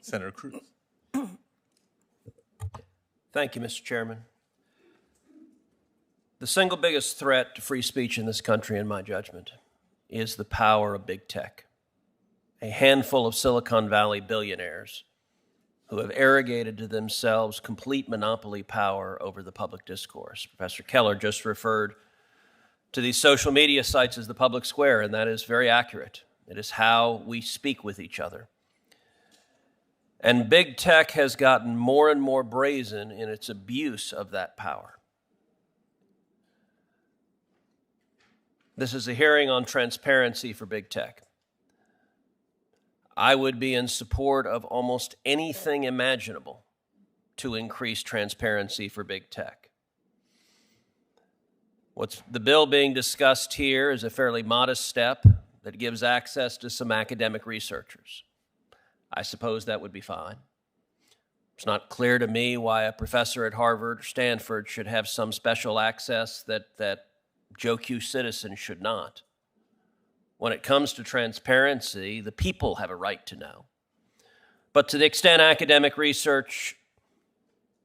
Senator Cruz. Thank you, Mr. Chairman. The single biggest threat to free speech in this country, in my judgment, is the power of big tech. A handful of Silicon Valley billionaires who have arrogated to themselves complete monopoly power over the public discourse. Professor Keller just referred to these social media sites as the public square, and that is very accurate. It is how we speak with each other. And big tech has gotten more and more brazen in its abuse of that power. This is a hearing on transparency for big tech. I would be in support of almost anything imaginable to increase transparency for big tech. The bill being discussed here is a fairly modest step that gives access to some academic researchers. I suppose that would be fine. It's not clear to me why a professor at Harvard or Stanford should have some special access that Joe Q. citizens should not. When it comes to transparency, the people have a right to know. But to the extent academic research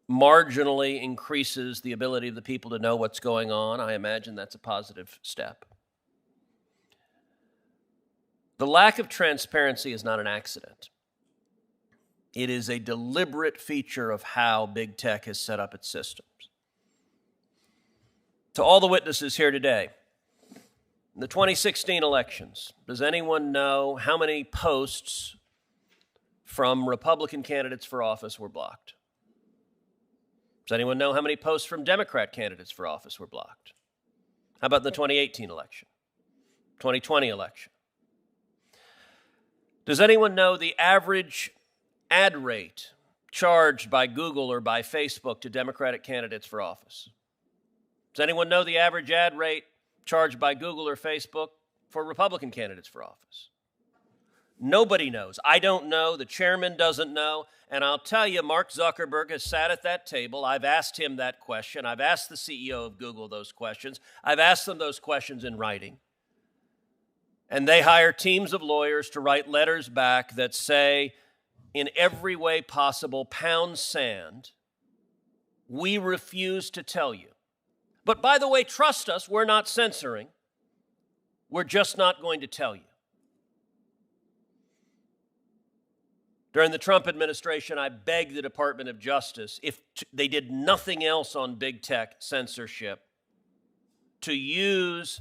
marginally increases the ability of the people to know what's going on, I imagine that's a positive step. The lack of transparency is not an accident. It is a deliberate feature of how big tech has set up its systems. To all the witnesses here today, in the 2016 elections, does anyone know how many posts from Republican candidates for office were blocked? Does anyone know how many posts from Democrat candidates for office were blocked? How about in the 2018 election, 2020 election? Does anyone know the average ad rate charged by Google or by Facebook to Democratic candidates for office? Does anyone know the average ad rate charged by Google or Facebook for Republican candidates for office? Nobody knows. I don't know. The chairman doesn't know. And I'll tell you, Mark Zuckerberg has sat at that table. I've asked him that question. I've asked the CEO of Google those questions. I've asked them those questions in writing. And they hire teams of lawyers to write letters back that say, in every way possible, pound sand, we refuse to tell you. But by the way, trust us, we're not censoring. We're just not going to tell you. During the Trump administration, I begged the Department of Justice, if they did nothing else on big tech censorship, to use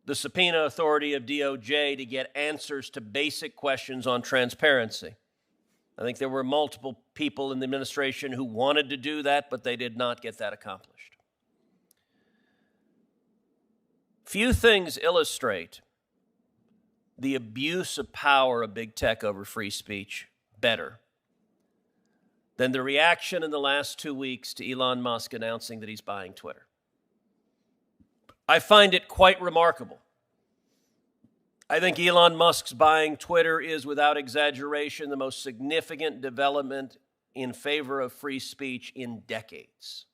the subpoena authority of DOJ to get answers to basic questions on transparency. I think there were multiple people in the administration who wanted to do that, but they did not get that accomplished. Few things illustrate the abuse of power of big tech over free speech better than the reaction in the last 2 weeks to Elon Musk announcing that he's buying Twitter. I find it quite remarkable. I think Elon Musk's buying Twitter is, without exaggeration, the most significant development in favor of free speech in decades.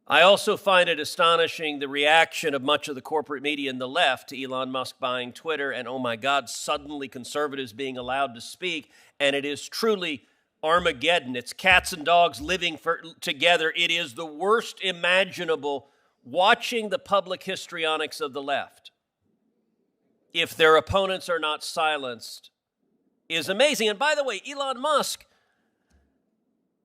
I also find it astonishing the reaction of much of the corporate media and the left to Elon Musk buying Twitter and, oh my God, suddenly conservatives being allowed to speak. And it is truly Armageddon. It's cats and dogs living together. It is the worst imaginable. Watching the public histrionics of the left, if their opponents are not silenced, is amazing. And by the way, Elon Musk,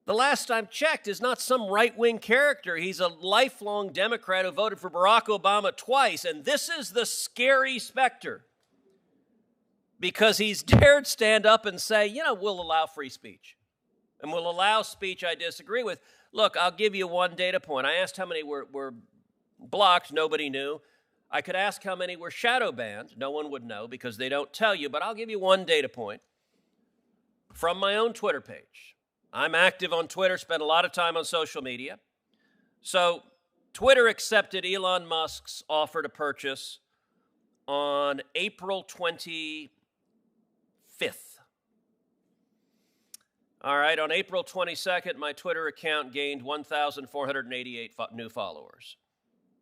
the last time checked, is not some right-wing character. He's a lifelong Democrat who voted for Barack Obama twice. And this is the scary specter, because he's dared stand up and say, we'll allow free speech. And we'll allow speech I disagree with. Look, I'll give you one data point. I asked how many were blocked. Nobody knew. I could ask how many were shadow banned. No one would know because they don't tell you. But I'll give you one data point from my own Twitter page. I'm active on Twitter, spend a lot of time on social media. So Twitter accepted Elon Musk's offer to purchase on April 25th. All right, on April 22nd, my Twitter account gained 1,488 new followers.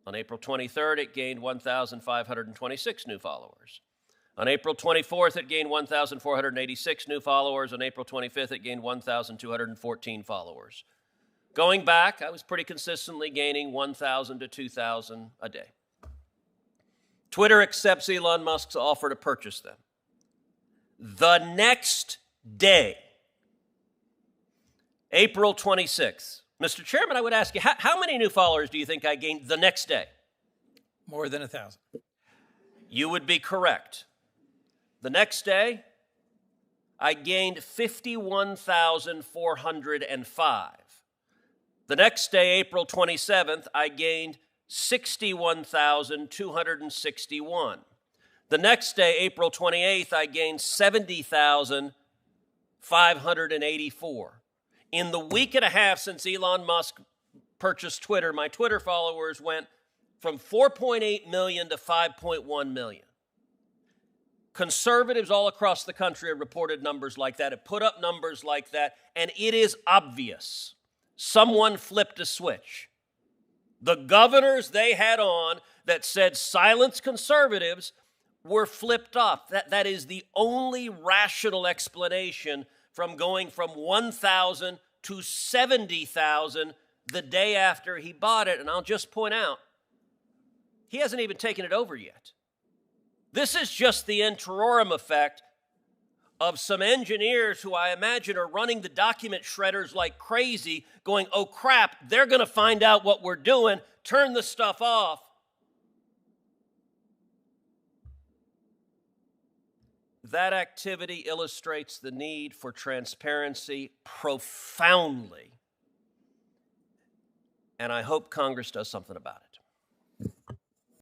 On April 23rd, it gained 1,526 new followers. On April 24th, it gained 1,486 new followers. On April 25th, it gained 1,214 followers. Going back, I was pretty consistently gaining 1,000 to 2,000 a day. Twitter accepts Elon Musk's offer to purchase them. The next day, April 26th, Mr. Chairman, I would ask you, how many new followers do you think I gained the next day? More than 1,000. You would be correct. The next day, I gained 51,405. The next day, April 27th, I gained 61,261. The next day, April 28th, I gained 70,584. In the week and a half since Elon Musk purchased Twitter, my Twitter followers went from 4.8 million to 5.1 million. Conservatives all across the country have reported numbers like that, have put up numbers like that, and it is obvious. Someone flipped a switch. The governors they had on that said silence conservatives were flipped off. That is the only rational explanation from going from 1,000 to 70,000 the day after he bought it. And I'll just point out, he hasn't even taken it over yet. This is just the interim effect of some engineers who I imagine are running the document shredders like crazy, going, oh crap, they're going to find out what we're doing, turn the stuff off. That activity illustrates the need for transparency profoundly, and I hope Congress does something about it.